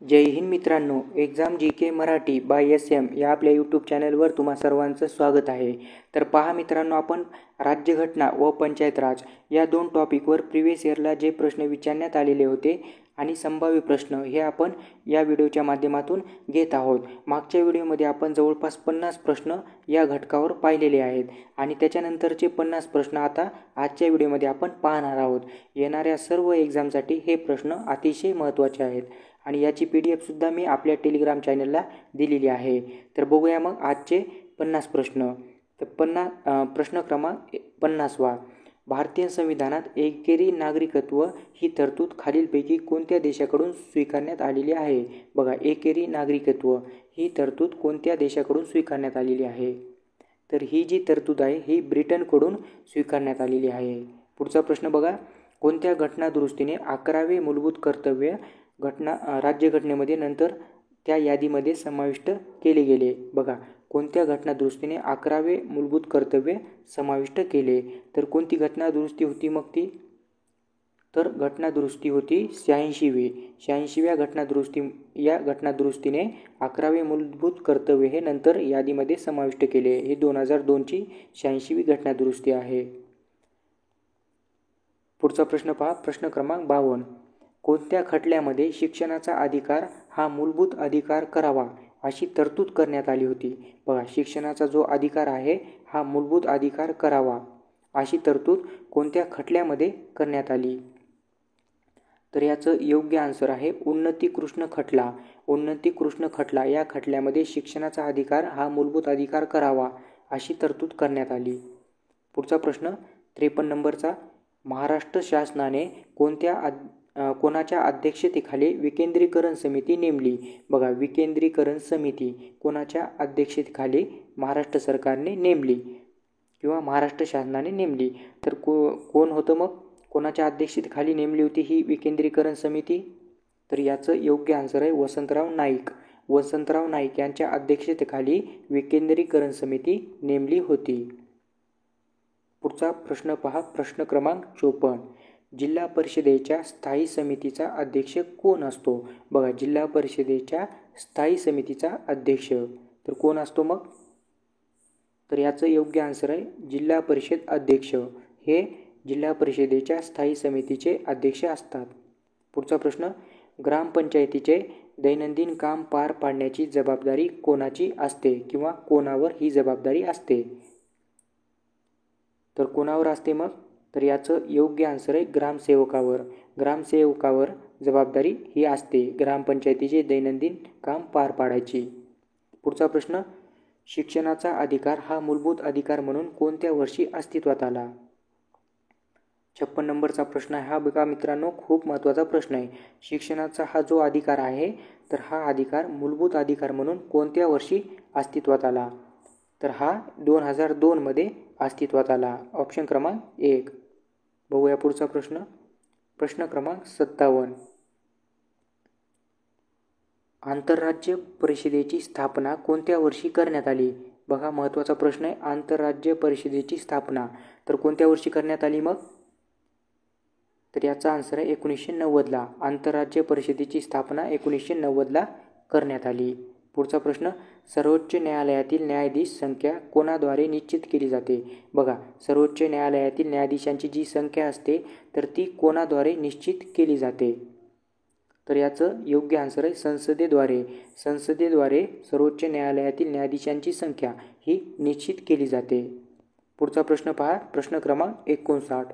जय हिंद मित्रांनो, एक्झाम जी के Marathi bye SM या आपल्या यूट्यूब चॅनलवर तुम्हा सर्वांचं स्वागत आहे. तर पहा मित्रांनो, आपण राज्यघटना व पंचायत राज या दोन टॉपिकवर प्रिव्हियस इयरला जे प्रश्न विचारण्यात आलेले होते आणि संभाव्य प्रश्न हे आपण या व्हिडिओच्या माध्यमातून घेत आहोत. मागच्या व्हिडिओमध्ये आपण जवळपास 50 प्रश्न या घटकावर पाहिलेले आहेत आणि त्याच्यानंतरचे 50 प्रश्न आता आजच्या व्हिडिओमध्ये आपण पाहणार आहोत. येणाऱ्या सर्व एक्झामसाठी हे प्रश्न अतिशय महत्त्वाचे आहेत आणि याची PDF सुद्धा मी आपल्या टेलिग्राम चॅनलला दिलेली आहे. तर बघूया मग आजचे 50 प्रश्न. तर प्रश्न क्रमांक 50वा. भारतीय संविधानात एकेरी नागरिकत्व ही तरतूद खालीलपैकी कोणत्या देशाकडून स्वीकारण्यात आलेली आहे? बघा, एकेरी नागरिकत्व ही तरतूद कोणत्या देशाकडून स्वीकारण्यात आलेली आहे? तर ही जी तरतूद आहे ही ब्रिटनकडून स्वीकारण्यात आलेली आहे. पुढचा प्रश्न बघा, कोणत्या घटनादुरुस्तीने 11वे मूलभूत कर्तव्य राज्यघटनेमध्ये नंतर त्या यादीमध्ये समाविष्ट केले गेले? बघा, कोणत्या घटनादुरुस्तीने 11वे मूलभूत कर्तव्य समाविष्ट केले? तर कोणती घटनादुरुस्ती होती मग ती? तर घटनादुरुस्ती होती 86व्या घटनादुरुस्ती. या घटनादुरुस्तीने 11वे मूलभूत कर्तव्य हे नंतर यादीमध्ये समाविष्ट केले. ही 2002ची 86वी घटनादुरुस्ती आहे. पुढचा प्रश्न पहा, प्रश्न क्रमांक 52. कोणत्या खटल्यामध्ये शिक्षणाचा अधिकार हा मूलभूत अधिकार करावा अशी तरतूद करण्यात आली होती? बघा, शिक्षणाचा जो अधिकार आहे हा मूलभूत अधिकार करावा अशी तरतूद कोणत्या खटल्यामध्ये करण्यात आली? तर याचं योग्य आन्सर आहे उन्नती कृष्ण खटला. उन्नती कृष्ण खटला या खटल्यामध्ये शिक्षणाचा अधिकार हा मूलभूत अधिकार करावा अशी तरतूद करण्यात आली. पुढचा प्रश्न 53 नंबरचा. महाराष्ट्र शासनाने कोणाच्या अध्यक्षतेखाली विकेंद्रीकरण समिती नेमली? बघा, विकेंद्रीकरण समिती कोणाच्या अध्यक्षतेखाली महाराष्ट्र सरकारने नेमली किंवा महाराष्ट्र शासनाने नेमली? तर कोण होतं मग? कोणाच्या अध्यक्षतेखाली नेमली होती ही विकेंद्रीकरण समिती? तर याचं योग्य आन्सर आहे वसंतराव नाईक. वसंतराव नाईक यांच्या अध्यक्षतेखाली विकेंद्रीकरण समिती नेमली होती. पुढचा प्रश्न पहा, प्रश्न क्रमांक 54. जिल्हा परिषदेच्या स्थायी समितीचा अध्यक्ष कोण असतो? बघा, जिल्हा परिषदेच्या स्थायी समितीचा अध्यक्ष तर कोण असतो मग? तर याचं योग्य आन्सर आहे जिल्हा परिषद अध्यक्ष. हे जिल्हा परिषदेच्या स्थायी समितीचे अध्यक्ष असतात. पुढचा प्रश्न, ग्रामपंचायतीचे दैनंदिन काम पार पाडण्याची जबाबदारी कोणाची असते किंवा कोणावर ही जबाबदारी असते? तर कोणावर असते मग? तर याचं योग्य आन्सर आहे ग्रामसेवकावर. ग्रामसेवकावर जबाबदारी ही असते ग्रामपंचायतीचे दैनंदिन काम पार पाडायची. पुढचा प्रश्न, शिक्षणाचा अधिकार हा मूलभूत अधिकार म्हणून कोणत्या वर्षी अस्तित्वात आला? 56 नंबरचा प्रश्न आहे हा. बघा मित्रांनो, खूप महत्त्वाचा प्रश्न आहे. शिक्षणाचा हा जो अधिकार आहे तर हा अधिकार मूलभूत अधिकार म्हणून कोणत्या वर्षी अस्तित्वात आला? तर हा 2002 मध्ये अस्तित्वात आला. ऑप्शन क्रमांक 1. बघूया पुढचा प्रश्न, प्रश्न क्रमांक 57. आंतरराज्य परिषदेची स्थापना कोणत्या वर्षी करण्यात आली? बघा, महत्त्वाचा प्रश्न आहे. आंतरराज्य परिषदेची स्थापना तर कोणत्या वर्षी करण्यात आली मग? तर याचा आन्सर आहे 1990ला. आंतरराज्य परिषदेची स्थापना 1990ला करण्यात आली. पुढचा प्रश्न, सर्वोच्च न्यायालयातील न्यायाधीश संख्या कोणाद्वारे निश्चित केली जाते? बघा, सर्वोच्च न्यायालयातील न्यायाधीशांची जी संख्या असते तर ती कोणाद्वारे निश्चित केली जाते? तर याचं योग्य आन्सर आहे संसदेद्वारे. संसदेद्वारे सर्वोच्च न्यायालयातील न्यायाधीशांची संख्या ही निश्चित केली जाते. पुढचा प्रश्न पहा, प्रश्न क्रमांक 59.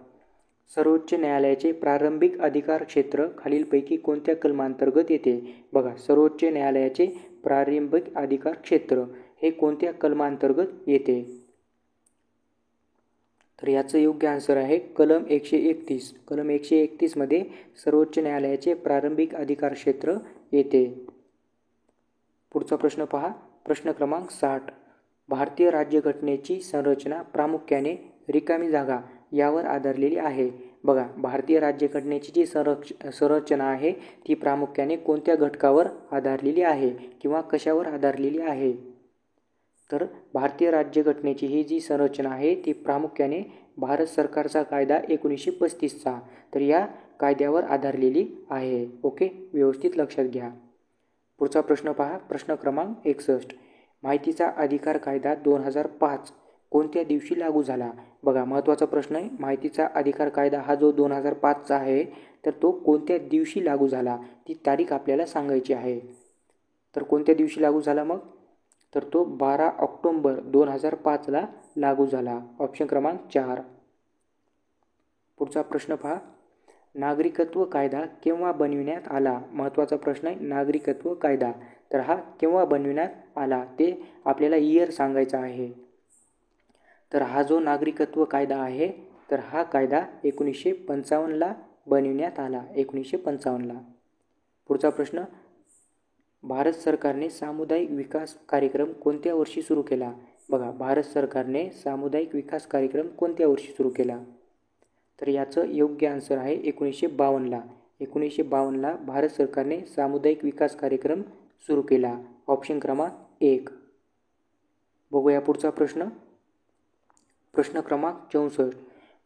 सर्वोच्च न्यायालयाचे प्रारंभिक अधिकार क्षेत्र खालीलपैकी कोणत्या कलमांतर्गत येते? बघा, सर्वोच्च न्यायालयाचे प्रारंभिक अधिकार क्षेत्र हे कोणत्या कलमांतर्गत येते? तर याचं योग्य आन्सर आहे कलम 131. कलम 131 मध्ये सर्वोच्च न्यायालयाचे प्रारंभिक अधिकार क्षेत्र येते. पुढचा प्रश्न पहा, प्रश्न क्रमांक 60. भारतीय राज्यघटनेची संरचना प्रामुख्याने रिकामी जागा यावर आधारलेली आहे. बघा, भारतीय राज्यघटनेची जी संरचना आहे ती प्रामुख्याने कोणत्या घटकावर आधारलेली आहे किंवा कशावर आधारलेली आहे? तर भारतीय राज्यघटनेची ही जी संरचना आहे ती प्रामुख्याने भारत सरकारचा कायदा 1935चा तर या कायद्यावर आधारलेली आहे. ओके, व्यवस्थित लक्षात घ्या. पुढचा प्रश्न पहा, प्रश्न क्रमांक 61. माहितीचा अधिकार कायदा 2005 कोणत्या दिवशी लागू झाला? बघा, महत्त्वाचा प्रश्न आहे. माहितीचा अधिकार कायदा हा जो 2005चा आहे, तर तो कोणत्या दिवशी लागू झाला, ती तारीख आपल्याला सांगायची आहे. तर कोणत्या दिवशी लागू झाला मग? तर तो 12 ऑक्टोंबर 2005ला लागू झाला. ऑप्शन क्रमांक 4. पुढचा प्रश्न पहा, नागरिकत्व कायदा केव्हा बनविण्यात आला? महत्त्वाचा प्रश्न आहे. नागरिकत्व कायदा, तर हा केव्हा बनविण्यात आला ते आपल्याला इयर सांगायचा आहे. तर हा जो नागरिकत्व कायदा आहे, तर हा कायदा 1955ला बनविण्यात आला. 1955ला. पुढचा प्रश्न, भारत सरकारने सामुदायिक विकास कार्यक्रम कोणत्या वर्षी सुरू केला? बघा, भारत सरकारने सामुदायिक विकास कार्यक्रम कोणत्या वर्षी सुरू केला? तर याचं योग्य आन्सर आहे 1952ला. 1952ला भारत सरकारने सामुदायिक विकास कार्यक्रम सुरू केला. ऑप्शन क्रमांक 1. बघूया पुढचा प्रश्न. प्रश्न क्रमांक 64.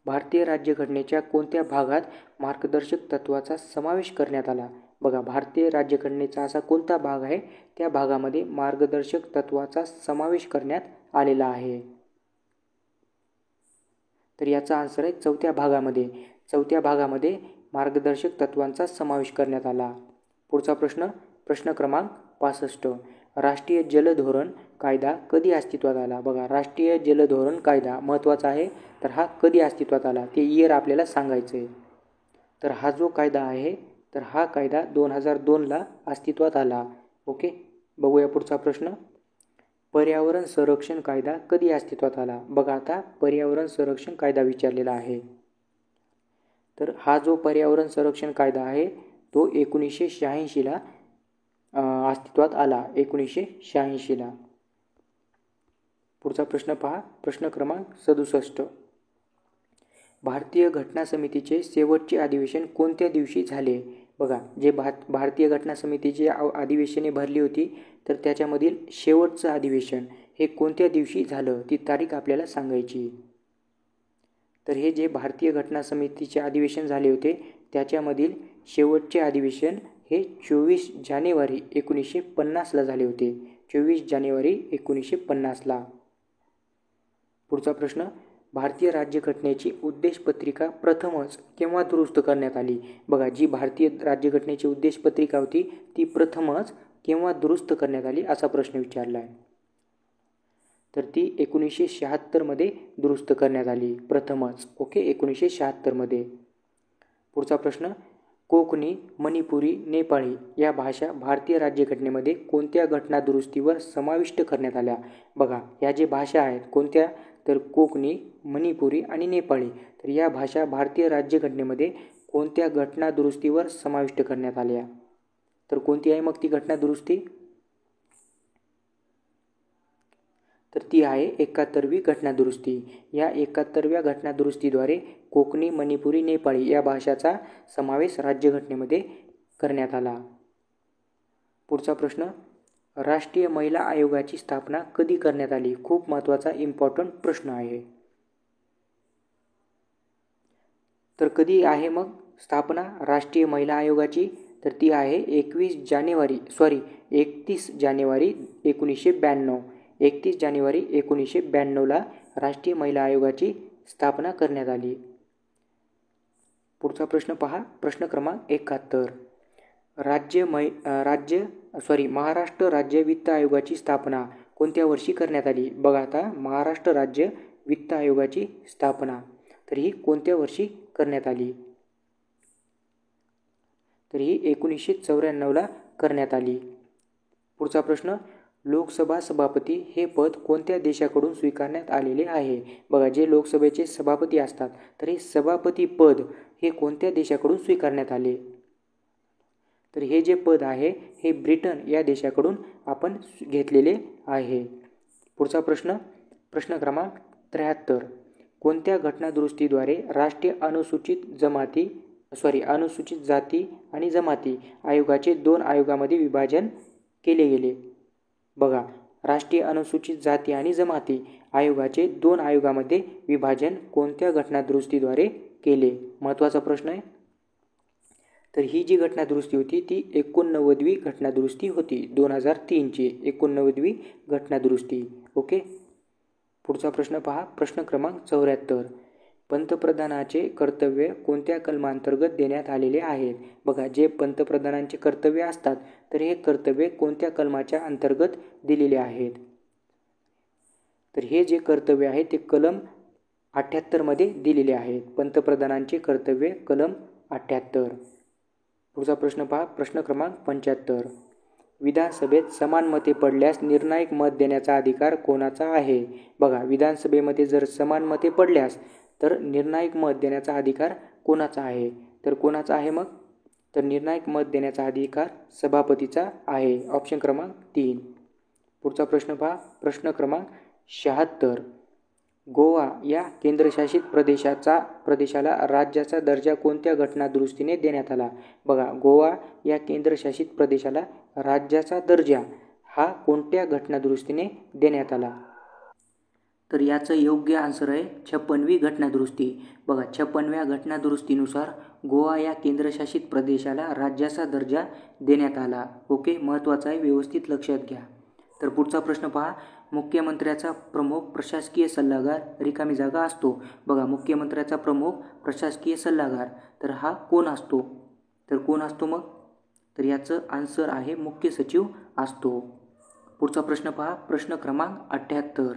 भारतीय राज्यघटनेच्या कोणत्या भागात मार्गदर्शक तत्त्वाचा समावेश करण्यात आला? बघा, भारतीय राज्यघटनेचा असा कोणता भाग आहे, त्या भागामध्ये मार्गदर्शक तत्त्वाचा समावेश करण्यात आलेला आहे? तर याचा आन्सर आहे 4थ्या भागामध्ये. 4थ्या भागामध्ये मार्गदर्शक तत्त्वांचा समावेश करण्यात आला. पुढचा प्रश्न, प्रश्न क्रमांक 65. राष्ट्रीय जल धोरण कायदा कधी अस्तित्वात आला? बघा, राष्ट्रीय जल धोरण कायदा महत्त्वाचा आहे. तर हा कधी अस्तित्वात आला ते इयर आपल्याला सांगायचं आहे. तर हा जो कायदा आहे, तर हा कायदा 2002ला अस्तित्वात आला. ओके. बघूया पुढचा प्रश्न. पर्यावरण संरक्षण कायदा कधी अस्तित्वात आला? बघा, आता पर्यावरण संरक्षण कायदा विचारलेला आहे. तर हा जो पर्यावरण संरक्षण कायदा आहे, तो 1986ला अस्तित्वात आला. 1986ला. पुढचा प्रश्न पहा, प्रश्न क्रमांक 67. भारतीय घटना समितीचे शेवटचे अधिवेशन कोणत्या दिवशी झाले? बघा, जे भारतीय घटना समितीची अधिवेशने भरली होती, तर त्याच्यामधील शेवटचं अधिवेशन हे कोणत्या दिवशी झालं, ती तारीख आपल्याला सांगायची. तर हे जे भारतीय घटना समितीचे अधिवेशन झाले होते, त्याच्यामधील शेवटचे अधिवेशन हे 24 जानेवारी 1950ला झाले होते. 24 जानेवारी 1950ला. पुढचा प्रश्न, भारतीय राज्यघटनेची उद्देशपत्रिका प्रथमच केव्हा दुरुस्त करण्यात आली? बघा, जी भारतीय राज्यघटनेची उद्देशपत्रिका होती, ती प्रथमच केव्हा दुरुस्त करण्यात आली असा प्रश्न विचारला आहे. तर ती 1976मध्ये दुरुस्त करण्यात आली प्रथमच. ओके, 1976मध्ये. पुढचा प्रश्न, कोकणी, मणिपुरी, नेपाळी या भाषा भारतीय राज्यघटनेमध्ये कोणत्या घटना दुरुस्तीवर समाविष्ट करण्यात आल्या? बघा, या जे भाषा आहेत कोणत्या, तर कोकणी, मणिपुरी आणि नेपाळी, तर या भाषा भारतीय राज्यघटनेमध्ये कोणत्या घटना दुरुस्तीवर समाविष्ट करण्यात आल्या? तर कोणती आहे मग ती घटना दुरुस्ती? तर ती आहे 71वी घटना दुरुस्ती. या 71व्या घटना दुरुस्तीद्वारे कोकणी, मणिपुरी, नेपाळी या भाषाचा समावेश राज्यघटनेमध्ये करण्यात आला. पुढचा प्रश्न, राष्ट्रीय महिला आयोगाची स्थापना कधी करण्यात आली? खूप महत्त्वाचा इम्पॉर्टंट प्रश्न आहे. तर कधी आहे मग स्थापना राष्ट्रीय महिला आयोगाची? तर ती आहे 31 जानेवारी 1992. 31 जानेवारी 1992ला राष्ट्रीय महिला आयोगाची स्थापना करण्यात आली. पुढचा प्रश्न पहा, प्रश्न क्रमांक 71. महाराष्ट्र राज्य वित्त आयोगाची स्थापना कोणत्या वर्षी करण्यात आली? बघा, आता महाराष्ट्र राज्य वित्त आयोगाची स्थापना तर ही कोणत्या वर्षी करण्यात आली? तर ही 1994ला करण्यात आली. पुढचा प्रश्न, लोकसभा सभापती हे पद कोणत्या देशाकडून स्वीकारण्यात आलेले आहे? बघा, जे लोकसभेचे सभापती असतात, तर हे सभापती पद हे कोणत्या देशाकडून स्वीकारण्यात आले? तर हे जे पद आहे हे ब्रिटन या देशाकडून आपण घेतलेले आहे. पुढचा प्रश्न, प्रश्न क्रमांक 73. कोणत्या घटना दुरुस्तीद्वारे राष्ट्रीय अनुसूचित जाती आणि जमाती आयोगाचे 2 आयोगामध्ये विभाजन केले गेले? बघा, राष्ट्रीय अनुसूचित जाती आणि जमाती आयोगाचे 2 आयोगामध्ये विभाजन कोणत्या घटना दुरुस्तीद्वारे केले? महत्त्वाचा प्रश्न आहे. तर ही जी घटनादुरुस्ती होती ती 89वी घटनादुरुस्ती होती, 2003ची 89वी घटनादुरुस्ती. ओके. पुढचा प्रश्न पहा, प्रश्न क्रमांक 74. पंतप्रधानाचे कर्तव्य कोणत्या कलमांतर्गत देण्यात आलेले आहेत? बघा, जे पंतप्रधानांचे कर्तव्य असतात तर हे कर्तव्य कोणत्या कलमाच्या अंतर्गत दिलेले आहेत? तर हे जे कर्तव्य आहे ते कलम 78 मध्ये दिलेले आहेत. पंतप्रधानांचे कर्तव्य कलम 78. पुढचा प्रश्न पहा, प्रश्न क्रमांक 75. विधानसभेत समान मते पडल्यास निर्णायक मत देण्याचा अधिकार कोणाचा आहे? बघा, विधानसभेमध्ये जर समान मते पडल्यास तर निर्णायक मत देण्याचा अधिकार कोणाचा आहे? तर कोणाचा आहे मग? तर निर्णायक मत देण्याचा अधिकार सभापतीचा आहे. ऑप्शन क्रमांक 3. पुढचा प्रश्न पहा, प्रश्न क्रमांक 76. गोवा या केंद्रशासित प्रदेशाला राज्याचा दर्जा कोणत्या घटनादुरुस्तीने देण्यात आला? बघा, गोवा या केंद्रशासित प्रदेशाला राज्याचा दर्जा हा कोणत्या घटनादुरुस्तीने देण्यात आला? तर याचं योग्य आन्सर आहे 56वी घटनादुरुस्ती. बघा, 56व्या घटनादुरुस्तीनुसार गोवा या केंद्रशासित प्रदेशाला राज्याचा दर्जा देण्यात आला. ओके, महत्त्वाचं आहे, व्यवस्थित लक्षात घ्या. तर पुढचा प्रश्न पहा, मुख्यमंत्र्याचा प्रमुख प्रशासकीय सल्लागार रिकामी जागा असतो. बघा, मुख्यमंत्र्याचा प्रमुख प्रशासकीय सल्लागार तर हा कोण असतो? तर कोण असतो मग? तर याचं आन्सर आहे मुख्य सचिव असतो. पुढचा प्रश्न पहा, प्रश्न क्रमांक 78.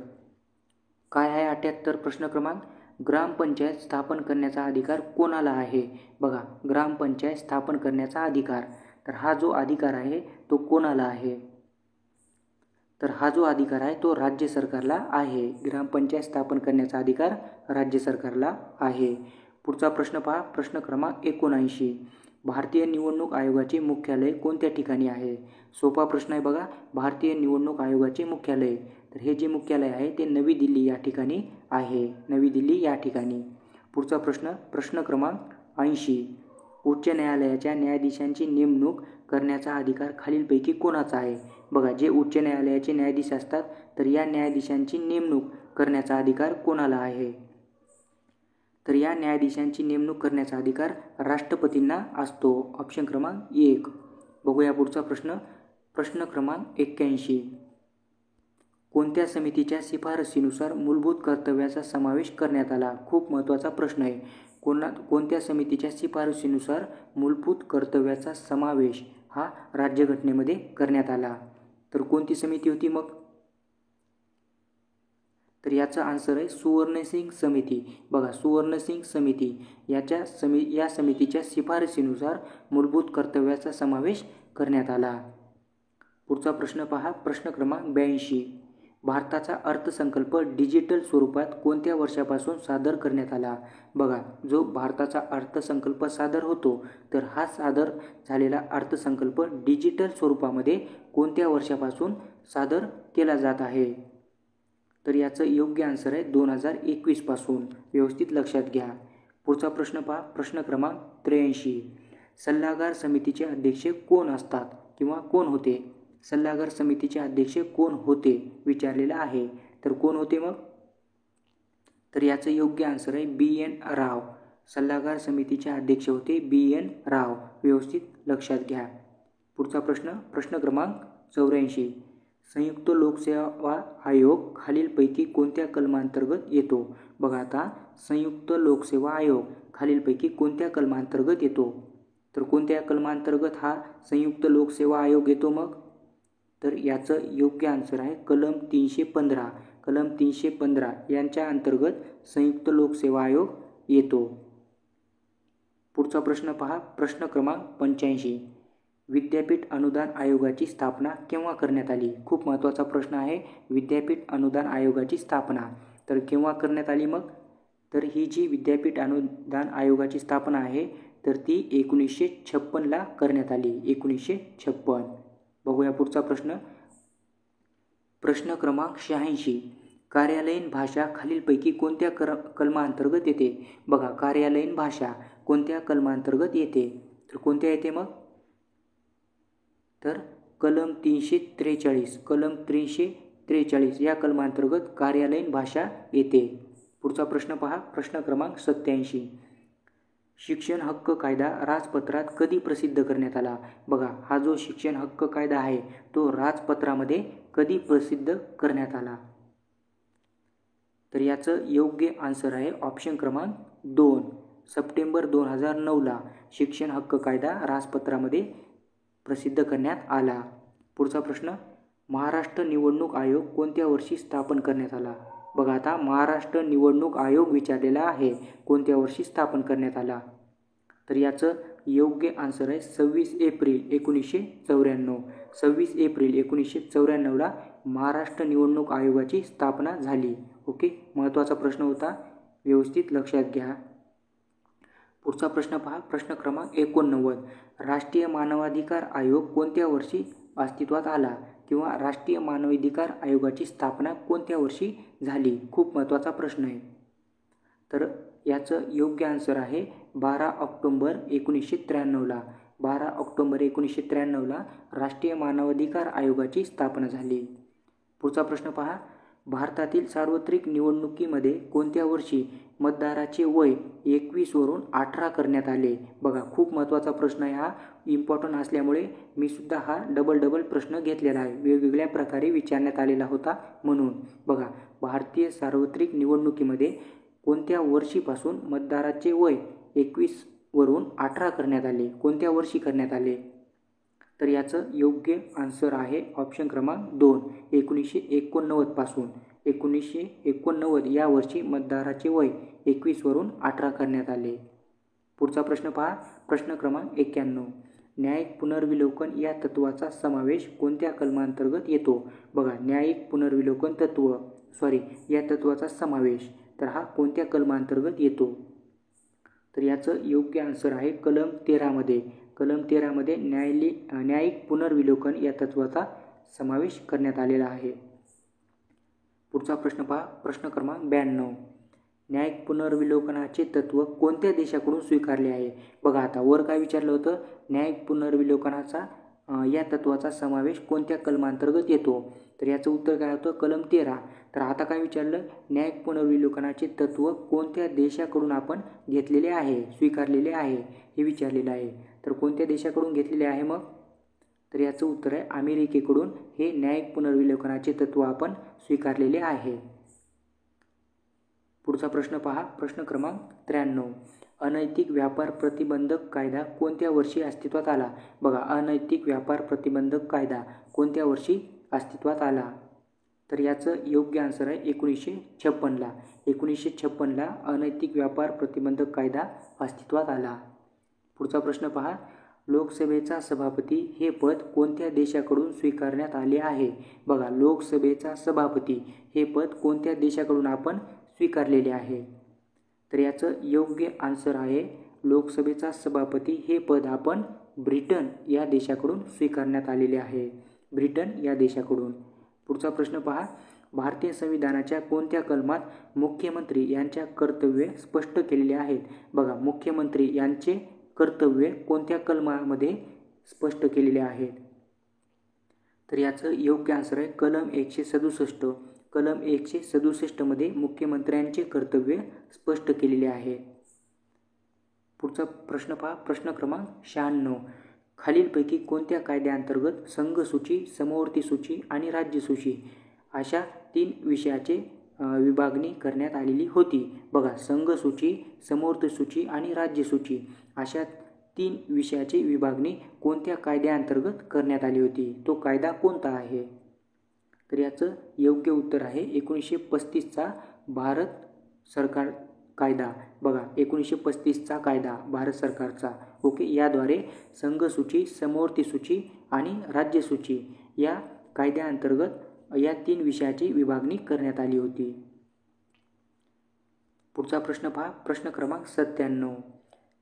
काय आहे 78 प्रश्न क्रमांक? ग्रामपंचायत स्थापन करण्याचा अधिकार कोणाला आहे? बघा, ग्रामपंचायत स्थापन करण्याचा अधिकार तर हा जो अधिकार आहे तो कोणाला आहे? तर हा जो अधिकार आहे तो राज्य सरकारला आहे. ग्रामपंचायत स्थापन करण्याचा अधिकार राज्य सरकारला आहे. पुढचा प्रश्न पहा, प्रश्न क्रमांक 79. भारतीय निवडणूक आयोगाचे मुख्यालय कोणत्या ठिकाणी आहे? सोपा प्रश्न आहे बघा. भारतीय निवडणूक आयोगाचे मुख्यालय तर हे जे मुख्यालय आहे ते नवी दिल्ली या ठिकाणी आहे. नवी दिल्ली या ठिकाणी. पुढचा प्रश्न, प्रश्न क्रमांक 80. उच्च न्यायालयाच्या न्यायाधीशांची नेमणूक करण्याचा अधिकार खालीलपैकी कोणाचा आहे? बघा, जे उच्च न्यायालयाचे न्यायाधीश असतात तर या न्यायाधीशांची नेमणूक करण्याचा अधिकार कोणाला आहे? तर या न्यायाधीशांची नेमणूक करण्याचा अधिकार राष्ट्रपतींना असतो. ऑप्शन क्रमांक 1. बघूया पुढचा प्रश्न, प्रश्न क्रमांक 81. कोणत्या समितीच्या शिफारसीनुसार मूलभूत कर्तव्याचा समावेश करण्यात आला? खूप महत्त्वाचा प्रश्न आहे. कोणत्या समितीच्या शिफारसीनुसार मूलभूत कर्तव्याचा समावेश हा राज्यघटनेमध्ये करण्यात आला? तर कोणती समिती होती मग? तर याचा आन्सर आहे सुवर्णसिंग समिती. बघा, सुवर्णसिंग समिती या समितीच्या शिफारसीनुसार मूलभूत कर्तव्याचा समावेश करण्यात आला. पुढचा प्रश्न पहा, प्रश्न क्रमांक 82. भारताचा अर्थसंकल्प डिजिटल स्वरूपात कोणत्या वर्षापासून सादर करण्यात आला? बघा, जो भारताचा अर्थसंकल्प सादर होतो तर हा सादर झालेला अर्थसंकल्प डिजिटल स्वरूपामध्ये कोणत्या वर्षापासून सादर केला जात आहे? तर याचं योग्य आन्सर आहे 2021 पासून. व्यवस्थित लक्षात घ्या. पुढचा प्रश्न पहा, प्रश्न क्रमांक 83. सल्लागार समितीचे अध्यक्ष कोण असतात किंवा कोण होते? सल्लागार समितीचे अध्यक्ष कोण होते विचारलेला आहे. तर कोण होते मग? तर याचं योग्य आन्सर आहे BN राव. सल्लागार समितीचे अध्यक्ष होते BN राव. व्यवस्थित लक्षात घ्या. पुढचा प्रश्न, प्रश्न क्रमांक 84. संयुक्त लोकसेवा आयोग खालीलपैकी कोणत्या कलमांतर्गत येतो? बघा, आता संयुक्त लोकसेवा आयोग खालीलपैकी कोणत्या कलमांतर्गत येतो? तर कोणत्या कलमांतर्गत हा संयुक्त लोकसेवा आयोग येतो मग? तर याचं योग्य आन्सर आहे कलम 315. कलम 315 यांच्या अंतर्गत संयुक्त लोकसेवा आयोग येतो. पुढचा प्रश्न पहा, प्रश्न क्रमांक 85. विद्यापीठ अनुदान आयोगाची स्थापना केव्हा करण्यात आली? खूप महत्त्वाचा प्रश्न आहे. विद्यापीठ अनुदान आयोगाची स्थापना तर केव्हा करण्यात आली मग? तर ही जी विद्यापीठ अनुदान आयोगाची स्थापना आहे तर ती 1956ला करण्यात आली. 1956. बघूया पुढचा प्रश्न, प्रश्न क्रमांक 86. कार्यालयीन भाषा खालीलपैकी कोणत्या कलमांतर्गत येते? बघा, कार्यालयीन भाषा कोणत्या कलमांतर्गत येते? तर कोणत्या येते मग? तर कलम 343. कलम 343 या कलमांतर्गत कार्यालयीन भाषा येते. पुढचा प्रश्न पहा, प्रश्न क्रमांक 87. शिक्षण हक्क कायदा राजपत्रात कधी प्रसिद्ध करण्यात आला? बघा, हा जो शिक्षण हक्क कायदा आहे तो राजपत्रामध्ये कधी प्रसिद्ध करण्यात आला? तर याचं योग्य आन्सर आहे ऑप्शन क्रमांक 2, सप्टेंबर 2009ला शिक्षण हक्क कायदा राजपत्रामध्ये प्रसिद्ध करण्यात आला. पुढचा प्रश्न, महाराष्ट्र निवडणूक आयोग कोणत्या वर्षी स्थापन करण्यात आला? बघा, आता महाराष्ट्र निवडणूक आयोग विचारलेला आहे, कोणत्या वर्षी स्थापन करण्यात आला? तर याचं योग्य आन्सर आहे 26 एप्रिल 1994. 26 एप्रिल 1994ला महाराष्ट्र निवडणूक आयोगाची स्थापना झाली. ओके, महत्त्वाचा प्रश्न होता, व्यवस्थित लक्षात घ्या. पुढचा प्रश्न पहा, प्रश्न क्रमांक 89. राष्ट्रीय मानवाधिकार आयोग कोणत्या वर्षी अस्तित्वात आला? किंवा राष्ट्रीय मानवाधिकार आयोगाची स्थापना कोणत्या वर्षी झाली? खूप महत्त्वाचा प्रश्न आहे. तर याचं योग्य आन्सर आहे 12 ऑक्टोंबर 1993ला. 12 ऑक्टोंबर 1993ला राष्ट्रीय मानवाधिकार आयोगाची स्थापना झाली. पुढचा प्रश्न पहा, भारतातील सार्वत्रिक निवडणुकीमध्ये कोणत्या वर्षी मतदाराचे वय 21 वरून 18 करण्यात आले? बघा, खूप महत्त्वाचा प्रश्न आहे हा, इम्पॉर्टंट असल्यामुळे मी सुद्धा हा डबल प्रश्न घेतलेला आहे, वेगवेगळ्या प्रकारे विचारण्यात आलेला होता म्हणून. बघा, भारतीय सार्वत्रिक निवडणुकीमध्ये कोणत्या वर्षीपासून मतदाराचे वय 21 वरून 18 करण्यात आले? कोणत्या वर्षी करण्यात आले? तर याचं योग्य आन्सर आहे ऑप्शन क्रमांक 2, 1989 पासून. 1989 या वर्षी मतदाराचे वय 21 वरून 18 करण्यात आले. पुढचा प्रश्न पहा, प्रश्न क्रमांक 91. न्यायिक पुनर्विलोकन या तत्वाचा समावेश कोणत्या कलमांतर्गत येतो? बघा, न्यायिक पुनर्विलोकन या तत्वाचा समावेश, तर हा कोणत्या कलमांतर्गत येतो? तर याचं योग्य आन्सर आहे कलम 13मध्ये. कलम 13मध्ये न्यायिक पुनर्विलोकन या तत्वाचा समावेश करण्यात आलेला आहे. पुढचा प्रश्न पहा, प्रश्न क्रमांक 92. न्यायिक पुनर्विलोकनाचे तत्व कोणत्या देशाकडून स्वीकारले आहे? बघा, आता वर काय विचारलं होतं, न्यायिक पुनर्विलोकनाचा या तत्वाचा समावेश कोणत्या कलमांतर्गत येतो? तर याचं उत्तर काय होतं, कलम 13. तर आता काय विचारलं, न्यायिक पुनर्विलोकनाचे तत्व कोणत्या देशाकडून आपण घेतलेले आहे, स्वीकारलेले आहे, हे विचारलेलं आहे. तर कोणत्या देशाकडून घेतलेले आहे मग? तर याचं उत्तर आहे अमेरिकेकडून हे न्यायिक पुनर्विलोकनाचे तत्व आपण स्वीकारलेले आहे. पुढचा प्रश्न पहा, प्रश्न क्रमांक 93. अनैतिक व्यापार प्रतिबंधक कायदा कोणत्या वर्षी अस्तित्वात आला? बघा, अनैतिक व्यापार प्रतिबंधक कायदा कोणत्या वर्षी अस्तित्वात आला? तर याचं योग्य आन्सर आहे 1956ला. 1956ला अनैतिक व्यापार प्रतिबंधक कायदा अस्तित्वात आला. पुढचा प्रश्न पहा, लोकसभेचा सभापती हे पद कोणत्या देशाकडून स्वीकारण्यात आले आहे? बघा, लोकसभेचा सभापती हे पद कोणत्या देशाकडून आपण स्वीकारलेले आहे? तर याचं योग्य आन्सर आहे लोकसभेचा सभापती हे पद आपण ब्रिटन या देशाकडून स्वीकारण्यात आलेले आहे. ब्रिटन या देशाकडून. पुढचा प्रश्न पहा, भारतीय संविधानाच्या कोणत्या कलमात मुख्यमंत्री यांच्या कर्तव्ये स्पष्ट केलेले आहेत? बघा, मुख्यमंत्री यांचे कर्तव्य कोणत्या कलमामध्ये स्पष्ट केलेले आहेत? तर याचं योग्य आन्सर आहे कलम 167. कलम 167 मध्ये मुख्यमंत्र्यांचे कर्तव्य स्पष्ट केलेले आहे. पुढचा प्रश्न पहा, प्रश्न क्रमांक 96. खालीलपैकी कोणत्या कायद्याअंतर्गत संघसूची, समवर्ती सूची आणि राज्यसूची अशा 3 विषयाचे विभागणी करण्यात आलेली होती? बघा, संघसूची, समवर्ती सूची आणि राज्यसूची अशा 3 विषयाची विभागणी कोणत्या कायद्याअंतर्गत करण्यात आली होती? तो कायदा कोणता आहे? तर याचं योग्य उत्तर आहे 1935चा भारत सरकार कायदा. बघा, 1935चा कायदा भारत सरकारचा. ओके, याद्वारे संघसूची, समवर्ती सूची आणि राज्यसूची या कायद्याअंतर्गत या 3 विषयाची विभागणी करण्यात आली होती. पुढचा प्रश्न पहा, प्रश्न क्रमांक 97.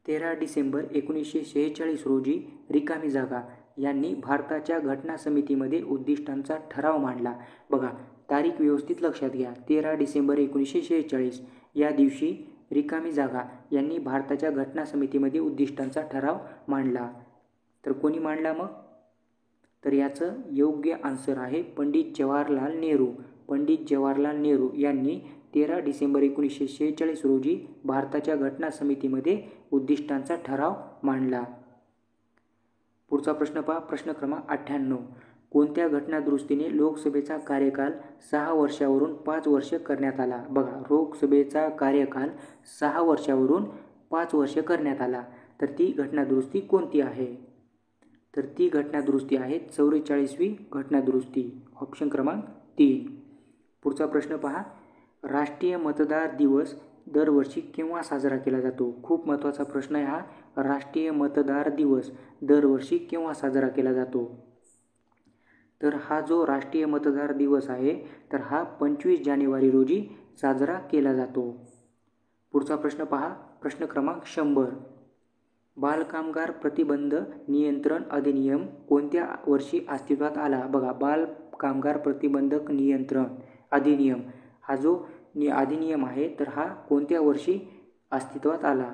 13 डिसेंबर 1946 रोजी रिकामी जागा यांनी भारताच्या घटना समितीमध्ये उद्दिष्टांचा ठराव मांडला. बघा, तारीख व्यवस्थित लक्षात घ्या. 13 डिसेंबर 1946 या दिवशी रिकामी जागा यांनी भारताच्या घटना समितीमध्ये उद्दिष्टांचा ठराव मांडला. तर कोणी मांडला मग? तर याचं योग्य आन्सर आहे पंडित जवाहरलाल नेहरू. पंडित जवाहरलाल नेहरू यांनी 13 डिसेंबर 1946 रोजी भारताच्या घटना समितीमध्ये उद्दिष्टांचा ठराव मांडला. पुढचा प्रश्न पहा, प्रश्न क्रमांक 98. कोणत्या घटनादुरुस्तीने लोकसभेचा कार्यकाल 6 वर्षावरून 5 वर्ष करण्यात आला? बघा, लोकसभेचा कार्यकाल 6 वर्षावरून 5 वर्ष करण्यात आला. तर ती घटनादुरुस्ती कोणती आहे? तर ती घटनादुरुस्ती आहे 44वी घटनादुरुस्ती, ऑप्शन क्रमांक 3. पुढचा प्रश्न पहा, राष्ट्रीय मतदार दिवस दरवर्षी केव्हा साजरा केला जातो? खूप महत्त्वाचा प्रश्न आहे हा. राष्ट्रीय मतदार दिवस दरवर्षी केव्हा साजरा केला जातो? तर हा जो राष्ट्रीय मतदार दिवस आहे तर हा 25 जानेवारी रोजी साजरा केला जातो. पुढचा प्रश्न पहा, प्रश्न क्रमांक 100. बालकामगार प्रतिबंध नियंत्रण अधिनियम कोणत्या वर्षी अस्तित्वात आला? बघा, बाल कामगार प्रतिबंधक नियंत्रण अधिनियम हा जो अधिनियम आहे तर हा कोणत्या वर्षी अस्तित्वात आला?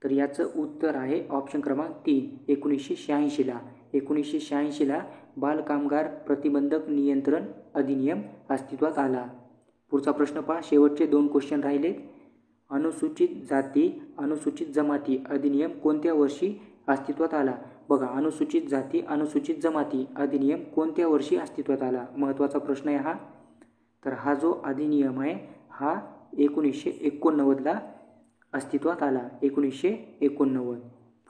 तर याचं उत्तर आहे ऑप्शन क्रमांक 3, 1986ला. 1986ला बालकामगार प्रतिबंधक नियंत्रण अधिनियम अस्तित्वात आला. पुढचा प्रश्न पहा, शेवटचे 2 क्वेश्चन राहिले. अनुसूचित जाती अनुसूचित जमाती अधिनियम कोणत्या वर्षी अस्तित्वात आला? बघा, अनुसूचित जाती अनुसूचित जमाती अधिनियम कोणत्या वर्षी अस्तित्वात आला? महत्त्वाचा प्रश्न आहे हा. तर हा जो अधिनियम आहे हा 1989ला अस्तित्वात आला. 1989.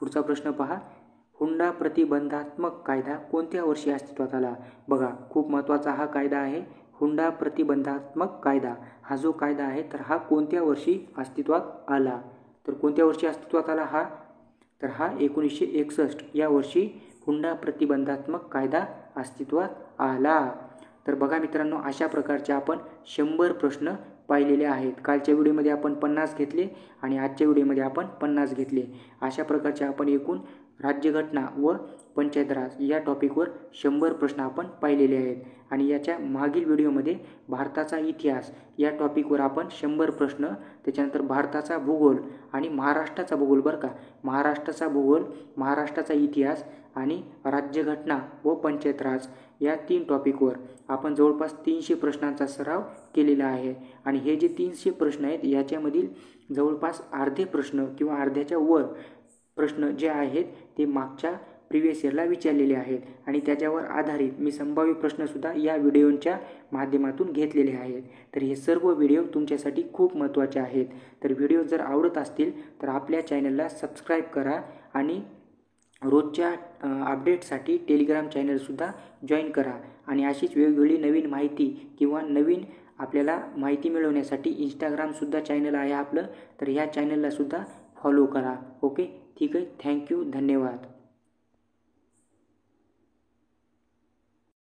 पुढचा प्रश्न पहा, हुंडा प्रतिबंधात्मक कायदा कोणत्या वर्षी अस्तित्वात आला? बघा, खूप महत्त्वाचा हा कायदा आहे. हुंडा प्रतिबंधात्मक कायदा हा जो कायदा आहे तर हा कोणत्या वर्षी अस्तित्वात आला? तर कोणत्या वर्षी अस्तित्वात आला हा? तर हा 1961 या वर्षी हुंडा प्रतिबंधात्मक कायदा अस्तित्वात आला. तर बघा मित्रांनो, अशा प्रकारचे आपण 100 प्रश्न पाहिलेले आहेत. कालच्या व्हिडिओमध्ये आपण 50 घेतले आणि आजच्या व्हिडिओमध्ये आपण 50 घेतले. अशा प्रकारचे आपण एकूण राज्यघटना व पंचायत राज या टॉपिकवर 100 प्रश्न आपण पाहिलेले आहेत. आणि याच्या मागील व्हिडिओमध्ये भारताचा इतिहास या टॉपिकवर आपण 100 प्रश्न, त्याच्यानंतर भारताचा भूगोल आणि महाराष्ट्राचा भूगोल, बरं का, महाराष्ट्राचा भूगोल, महाराष्ट्राचा इतिहास आणि राज्यघटना व पंचायत राज या 3 टॉपिकवर आपण जवळपास 300 प्रश्नांचा सराव केलेला आहे. आणि हे जे 300 प्रश्न आहेत याच्यामधील जवळपास अर्धे प्रश्न किंवा अर्ध्याच्या वर प्रश्न जे आहेत ते मागच्या प्रिव्हियस इयरला विचारलेले आहेत आणि त्याच्यावर आधारित मी संभाव्य प्रश्नसुद्धा या व्हिडिओच्या माध्यमातून घेतलेले आहेत. तर हे सर्व व्हिडिओ तुमच्यासाठी खूप महत्त्वाचे आहेत. तर व्हिडिओ जर आवडत असतील तर आपल्या चॅनलला सबस्क्राईब करा आणि रोजच्या अपडेटसाठी टेलिग्राम चॅनलसुद्धा जॉईन करा. आणि अशीच वेगवेगळी नवीन माहिती किंवा नवीन आपल्याला माहिती मिळवण्यासाठी इंस्टाग्रामसुद्धा चॅनल आहे आपलं, तर ह्या चॅनललासुद्धा फॉलो करा. ओके, ठीक आहे. थँक्यू, धन्यवाद.